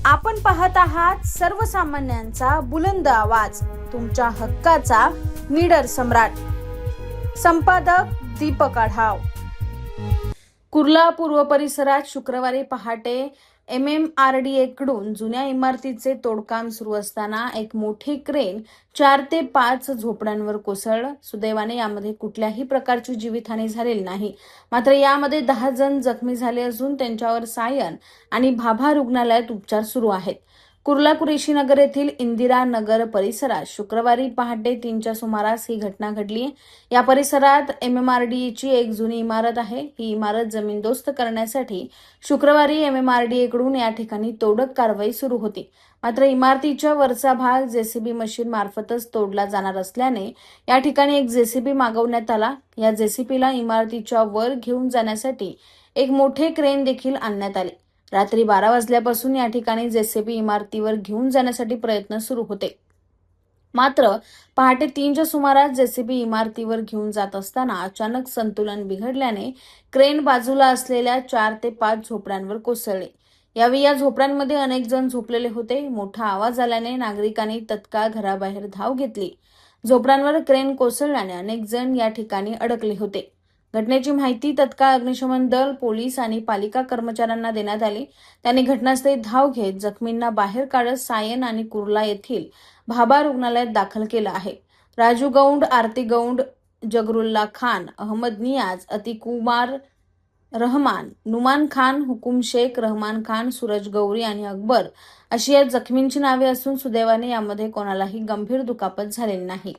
आपण पाहत आहात सर्वसामान्यांचा बुलंद आवाज, तुमच्या हक्काचा नीडर सम्राट. संपादक दीपक आढाव. कुर्ला पूर्व परिसरात शुक्रवारी पहाटे MMRDA कडून जुन्या इमारतीचे तोडकाम सुरू असताना एक मोठी क्रेन 4 ते 5 झोपड्यांवर कोसळलं. सुदैवाने यामध्ये कुठल्याही प्रकारची जीवितहानी झालेली नाही. मात्र यामध्ये 10 जण जखमी झाले असून त्यांच्यावर सायन आणि भाभा रुग्णालयात उपचार सुरू आहेत. कुर्ला कुरेशीनगर येथील इंदिरा नगर परिसरात शुक्रवारी पहाटे 3च्या सुमारास ही घटना घडली. या परिसरात MMRDA ची एक जुनी इमारत आहे. ही इमारत जमीनदोस्त करण्यासाठी शुक्रवारी MMRDA कडून या ठिकाणी तोडक कारवाई सुरू होती. मात्र इमारतीच्या वरचा भाग JCB मशीन मार्फतच तोडला जाणार असल्याने या ठिकाणी एक JCB मागवण्यात आला. या JCBला इमारतीच्या वर घेऊन जाण्यासाठी एक मोठे क्रेन देखील आणण्यात आले. रात्री 12 वाजल्यापासून या ठिकाणी JCB इमारतीवर घेऊन जाण्यासाठी प्रयत्न सुरू होते. मात्र पहाटे 3च्या सुमारास JCB इमारतीवर घेऊन जात असताना अचानक संतुलन बिघडल्याने क्रेन बाजूला असलेल्या 4 ते 5 झोपड्यांवर कोसळले. यावेळी या झोपड्यांमध्ये अनेक जण झोपलेले होते. मोठा आवाज आल्याने नागरिकांनी तत्काळ घराबाहेर धाव घेतली. झोपड्यांवर क्रेन कोसळल्याने अनेक जण या ठिकाणी अडकले होते. घटनेची माहिती तत्काळ अग्निशमन दल, पोलीस आणि पालिका कर्मचाऱ्यांना देण्यात आली. त्यांनी घटनास्थळी धाव घेत जखमींना बाहेर काढत सायन आणि कुर्ला येथील भाभा रुग्णालयात दाखल केलं आहे. राजू गौंड, आरती गौंड, जगरुल्ला खान, अहमद नियाज, अतिकुमार रहमान, नुमान खान, हुकुम शेख, रहमान खान, सूरज गौरी आणि अकबर अशी या जखमींची नावे असून सुदैवाने यामध्ये कोणालाही गंभीर दुखापत झालेली नाही.